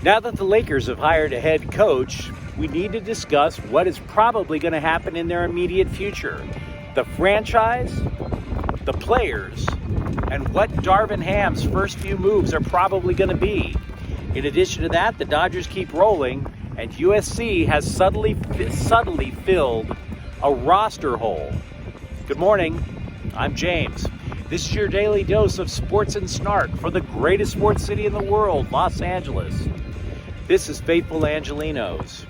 Now that the Lakers have hired a head coach, we need to discuss what is probably going to happen in their immediate future. The franchise, the players, and what Darvin Ham's first few moves are probably going to be. In addition to that, the Dodgers keep rolling, and USC has subtly filled a roster hole. Good morning, I'm James. This is your daily dose of sports and snark for the greatest sports city in the world, Los Angeles. This is Faithful Angelenos.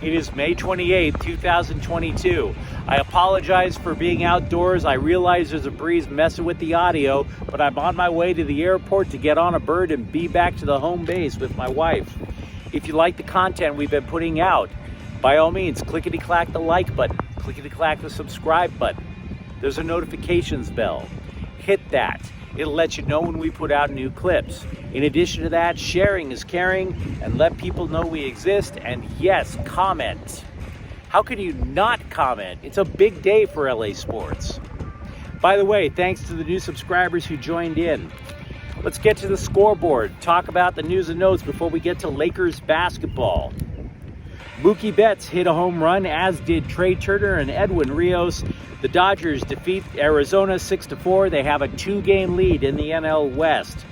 It is May 28th, 2022. I apologize for being outdoors. I realize there's a breeze messing with the audio, but I'm on my way to the airport to get on a bird and be back to the home base with my wife. If you like the content we've been putting out, by all means, clickety-clack the like button, clickety-clack the subscribe button. There's a notifications bell. Hit that. It'll let you know when we put out new clips. In addition to that, sharing is caring, and let people know we exist. And yes, comment. How can you not comment? It's a big day for LA sports. By the way, thanks to the new subscribers who joined in. Let's get to the scoreboard. Talk about the news and notes before we get to Lakers basketball. Mookie Betts hit a home run, as did Trey Turner and Edwin Rios. The Dodgers defeat Arizona 6-4. They have a 2-game lead in the NL West.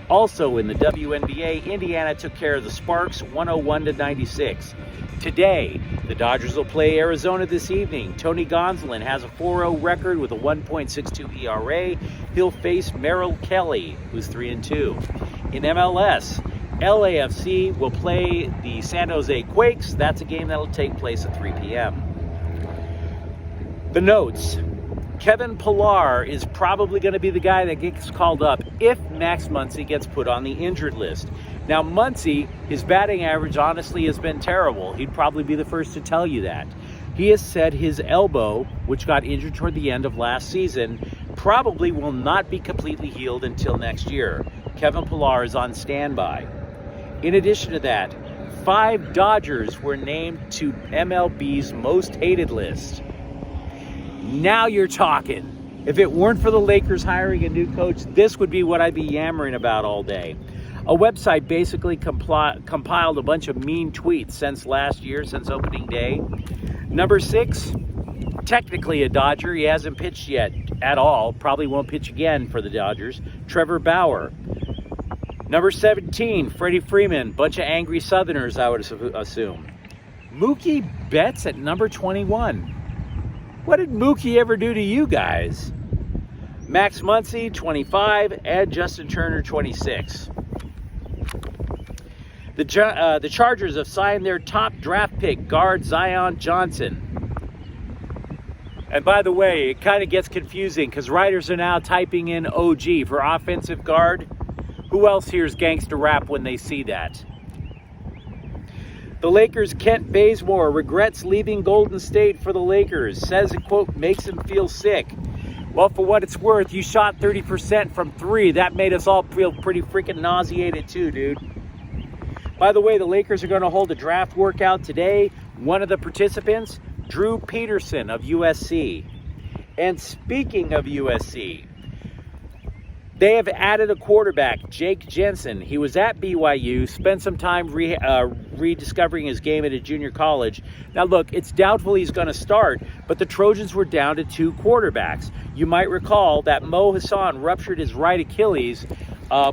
Also in the WNBA, Indiana took care of the Sparks 101-96. Today, the Dodgers will play Arizona this evening. Tony Gonsolin has a 4-0 record with a 1.62 ERA. He'll face Merrill Kelly, who's 3-2. In MLS, LAFC will play the San Jose Quakes. That's a game that'll take place at 3 p.m. The notes. Kevin Pillar is probably going to be the guy that gets called up if Max Muncy gets put on the injured list. Now, Muncy, his batting average honestly has been terrible. He'd probably be the first to tell you that. He has said his elbow, which got injured toward the end of last season, probably will not be completely healed until next year. Kevin Pillar is on standby. In addition to that, 5 Dodgers were named to MLB's most hated list. Now you're talking. If it weren't for the Lakers hiring a new coach, this would be what I'd be yammering about all day. A website basically compiled a bunch of mean tweets since last year, since opening day. Number 6, technically a Dodger. He hasn't pitched yet at all. Probably won't pitch again for the Dodgers. Trevor Bauer. Number 17, Freddie Freeman. Bunch of angry Southerners, I would assume. Mookie Betts at number 21. What did Mookie ever do to you guys? Max Muncy, 25, and Justin Turner, 26. The Chargers have signed their top draft pick, guard Zion Johnson. And by the way, it kind of gets confusing because writers are now typing in OG for offensive guard. Who else hears gangster rap when they see that? The Lakers' Kent Bazemore regrets leaving Golden State for the Lakers. Says it, quote, makes him feel sick. Well, for what it's worth, you shot 30% from 3. That made us all feel pretty freaking nauseated too, dude. By the way, the Lakers are going to hold a draft workout today. One of the participants, Drew Peterson of USC. And speaking of USC, they have added a quarterback, Jake Jensen. He was at BYU, spent some time rediscovering his game at a junior college. Now look, it's doubtful he's going to start, but the Trojans were down to 2 quarterbacks. You might recall that Mo Hassan ruptured his right Achilles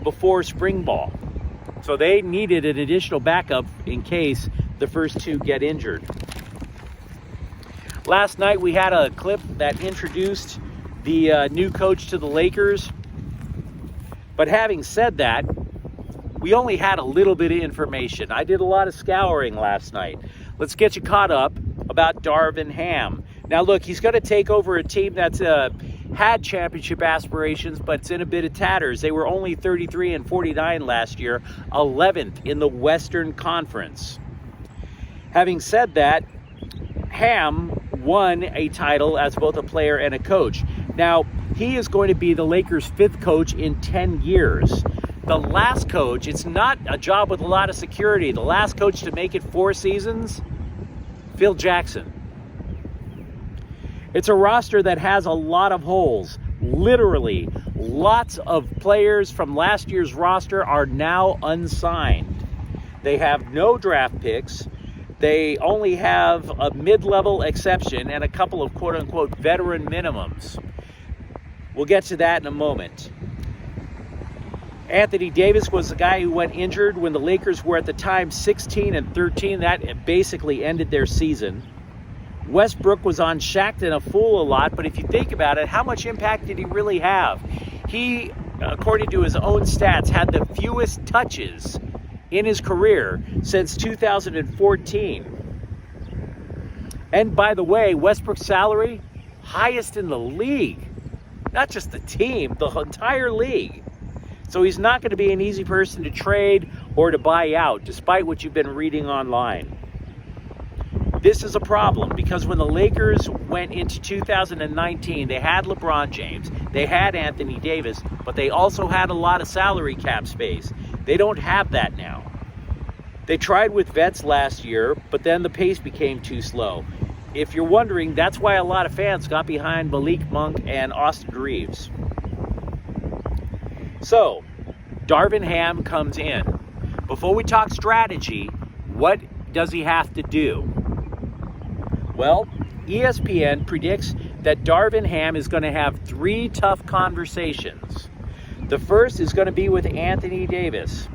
before spring ball. So they needed an additional backup in case the first 2 get injured. Last night we had a clip that introduced the new coach to the Lakers. But having said that, we only had a little bit of information. I did a lot of scouring last night. Let's get you caught up about Darvin Ham. Now look, he's going to take over a team that's had championship aspirations, but it's in a bit of tatters. They were only 33-49 last year, 11th in the Western Conference. Having said that, Ham won a title as both a player and a coach. Now, he is going to be the Lakers' 5th coach in 10 years. The last coach, it's not a job with a lot of security. The last coach to make it 4 seasons, Phil Jackson. It's a roster that has a lot of holes. Literally Lots of players from last year's roster are now unsigned. They have no draft picks. They only have a mid-level exception and a couple of quote-unquote veteran minimums. We'll get to that in a moment. Anthony Davis was the guy who went injured when the Lakers were at the time 16-13. That basically ended their season. Westbrook was on Shaqtin' a Fool a lot, but if you think about it, how much impact did he really have? He, according to his own stats, had the fewest touches in his career since 2014. And by the way, Westbrook's salary, highest in the league. Not just the team, the entire league. So he's not going to be an easy person to trade or to buy out, despite what you've been reading online. This is a problem because when the Lakers went into 2019, they had LeBron James, they had Anthony Davis, but they also had a lot of salary cap space. They don't have that now. They tried with vets last year, but then the pace became too slow. If you're wondering, that's why a lot of fans got behind Malik Monk and Austin Reeves. So, Darvin Ham comes in. Before we talk strategy, what does he have to do? Well, ESPN predicts that Darvin Ham is going to have 3 tough conversations. The first is going to be with Anthony Davis.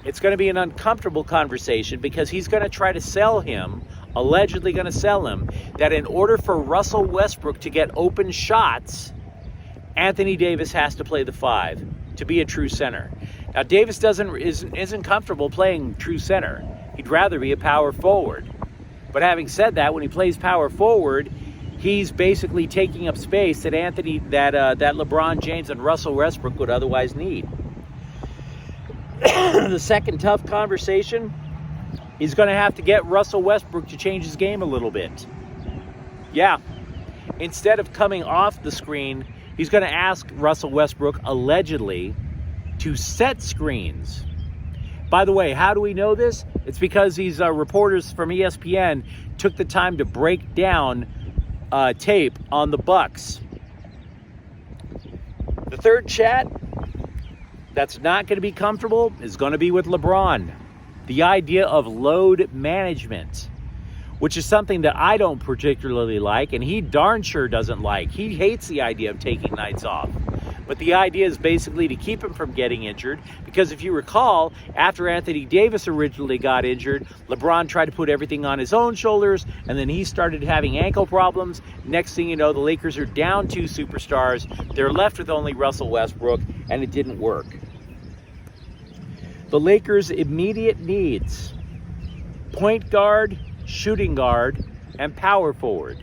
It's going to be an uncomfortable conversation because he's going to try to sell him, allegedly going to sell him, that in order for Russell Westbrook to get open shots, Anthony Davis has to play the 5 to be a true center. Now, Davis isn't comfortable playing true center. He'd rather be a power forward. But having said that, when he plays power forward, he's basically taking up space that LeBron James and Russell Westbrook would otherwise need. The second tough conversation, he's going to have to get Russell Westbrook to change his game a little bit. Yeah, instead of coming off the screen, he's going to ask Russell Westbrook, allegedly, to set screens. By the way, how do we know this? It's because these reporters from ESPN took the time to break down tape on the Bucks. The third chat that's not going to be comfortable is going to be with LeBron. The idea of load management, which is something that I don't particularly like, and he darn sure doesn't like. He hates the idea of taking nights off. But the idea is basically to keep him from getting injured, because if you recall, after Anthony Davis originally got injured, LeBron tried to put everything on his own shoulders, and then he started having ankle problems. Next thing you know, the Lakers are down 2 superstars. They're left with only Russell Westbrook, and it didn't work. The Lakers' immediate needs: point guard, shooting guard, and power forward.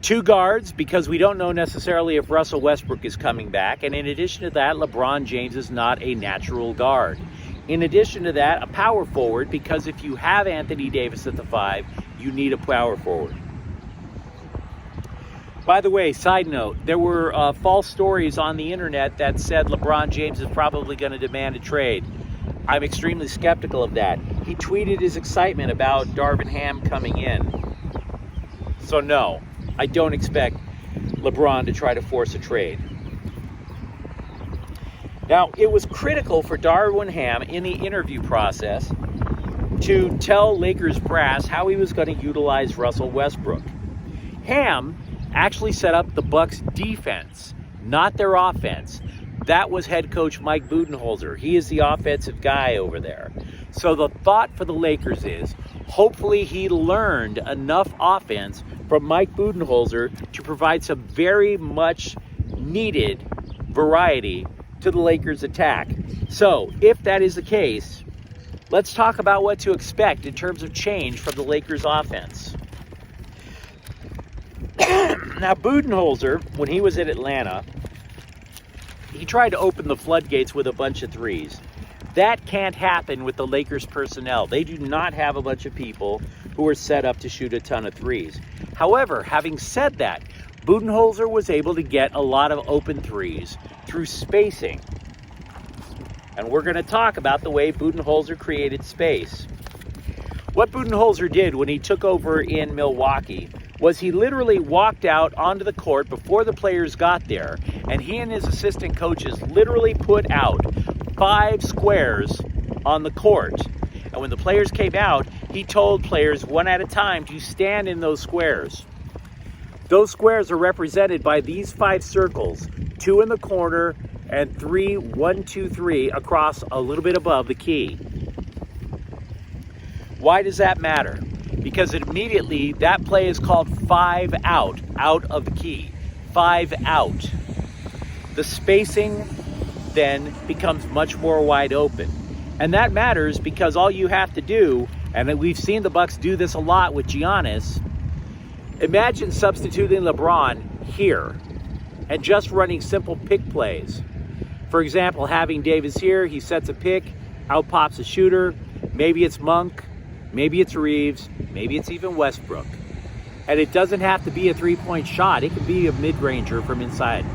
2 guards, because we don't know necessarily if Russell Westbrook is coming back. And in addition to that, LeBron James is not a natural guard. In addition to that, a power forward, because if you have Anthony Davis at the 5, you need a power forward. By the way, side note, there were false stories on the internet that said LeBron James is probably going to demand a trade. I'm extremely skeptical of that. He tweeted his excitement about Darvin Ham coming in. So no, I don't expect LeBron to try to force a trade. Now, it was critical for Darvin Ham in the interview process to tell Lakers brass how he was going to utilize Russell Westbrook. Ham actually set up the Bucks' defense, not their offense. That was head coach Mike Budenholzer. He is the offensive guy over there. So the thought for the Lakers is, hopefully he learned enough offense from Mike Budenholzer to provide some very much needed variety to the Lakers' attack. So if that is the case, let's talk about what to expect in terms of change from the Lakers' offense. Now, Budenholzer, when he was in Atlanta, he tried to open the floodgates with a bunch of threes. That can't happen with the Lakers personnel. They do not have a bunch of people who are set up to shoot a ton of threes. However, having said that, Budenholzer was able to get a lot of open threes through spacing. And we're going to talk about the way Budenholzer created space. What Budenholzer did when he took over in Milwaukee was he literally walked out onto the court before the players got there And he and his assistant coaches literally put out 5 squares on the court. And when the players came out, he told players one at a time to stand in those squares. Those squares are represented by these 5 circles, 2 in the corner and 3, 1, 2, 3 across a little bit above the key. Why does that matter? Because immediately that play is called 5 out of the key. 5 out. The spacing then becomes much more wide open. And that matters because all you have to do, and we've seen the Bucks do this a lot with Giannis, imagine substituting LeBron here and just running simple pick plays. For example, having Davis here, he sets a pick, out pops a shooter, maybe it's Monk, maybe it's Reeves, maybe it's even Westbrook. And it doesn't have to be a 3-point shot. It can be a mid-ranger from inside.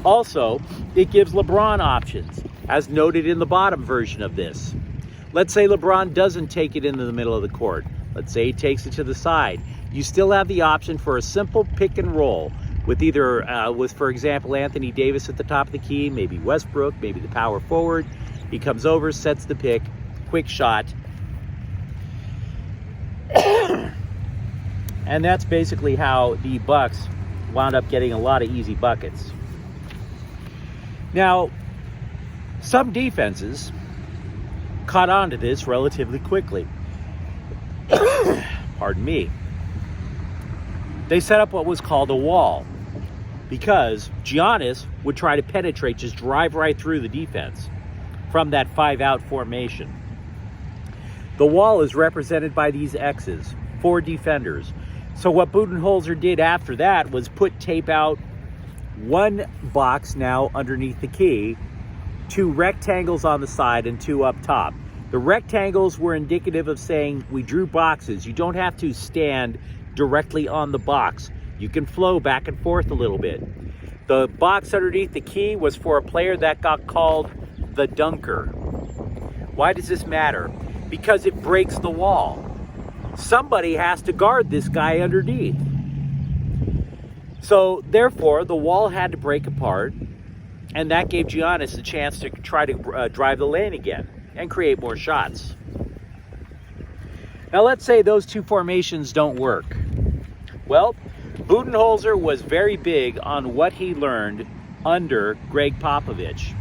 Also, it gives LeBron options, as noted in the bottom version of this. Let's say LeBron doesn't take it into the middle of the court. Let's say he takes it to the side. You still have the option for a simple pick and roll with either, for example, Anthony Davis at the top of the key, maybe Westbrook, maybe the power forward. He comes over, sets the pick, quick shot. And that's basically how the Bucks wound up getting a lot of easy buckets. Now, some defenses caught on to this relatively quickly. Pardon me. They set up what was called a wall because Giannis would try to penetrate, just drive right through the defense from that 5-out formation. The wall is represented by these X's, 4 defenders. So what Budenholzer did after that was put tape out 1 box now underneath the key, 2 rectangles on the side and 2 up top. The rectangles were indicative of saying we drew boxes. You don't have to stand directly on the box. You can flow back and forth a little bit. The box underneath the key was for a player that got called the dunker. Why does this matter? Because it breaks the wall. Somebody has to guard this guy underneath. So therefore, the wall had to break apart, and that gave Giannis a chance to try to drive the lane again and create more shots. Now let's say those 2 formations don't work. Well, Budenholzer was very big on what he learned under Greg Popovich.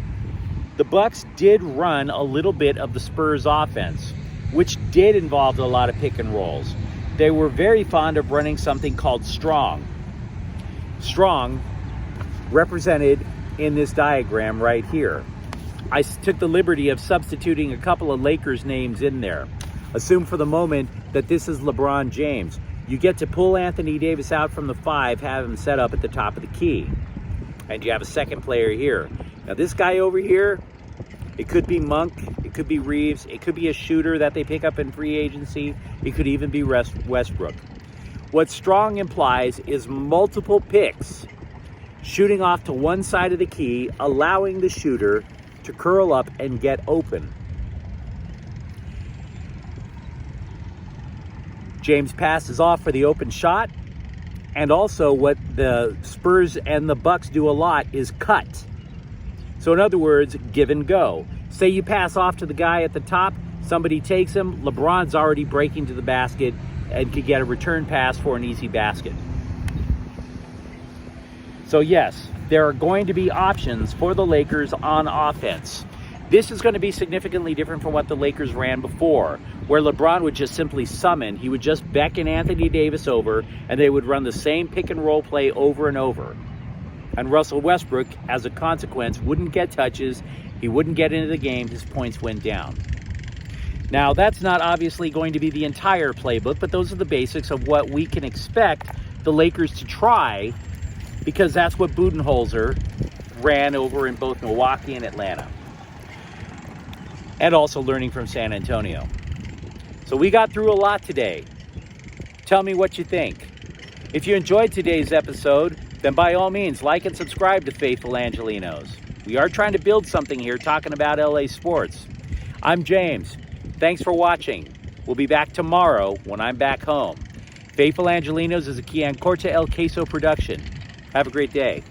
The Bucks did run a little bit of the Spurs offense, which did involve a lot of pick and rolls. They were very fond of running something called strong. Strong represented in this diagram right here. I took the liberty of substituting a couple of Lakers names in there. Assume for the moment that this is LeBron James. You get to pull Anthony Davis out from the 5, have him set up at the top of the key. And you have a second player here. Now this guy over here, it could be Monk, it could be Reeves, it could be a shooter that they pick up in free agency, it could even be Westbrook. What strong implies is multiple picks shooting off to one side of the key, allowing the shooter to curl up and get open. James passes off for the open shot, and also what the Spurs and the Bucks do a lot is cut. So in other words, give and go. Say you pass off to the guy at the top, somebody takes him, LeBron's already breaking to the basket and could get a return pass for an easy basket. So yes, there are going to be options for the Lakers on offense. This is going to be significantly different from what the Lakers ran before, where LeBron would just simply summon. He would just beckon Anthony Davis over, and they would run the same pick and roll play over and over. And Russell Westbrook, as a consequence, wouldn't get touches. He wouldn't get into the game. His points went down. Now, that's not obviously going to be the entire playbook, but those are the basics of what we can expect the Lakers to try, because that's what Budenholzer ran over in both Milwaukee and Atlanta. And also learning from San Antonio. So we got through a lot today. Tell me what you think. If you enjoyed today's episode, then by all means, like and subscribe to Faithful Angelenos. We are trying to build something here talking about LA sports. I'm James. Thanks for watching. We'll be back tomorrow when I'm back home. Faithful Angelenos is a Quian Corte El Queso production. Have a great day.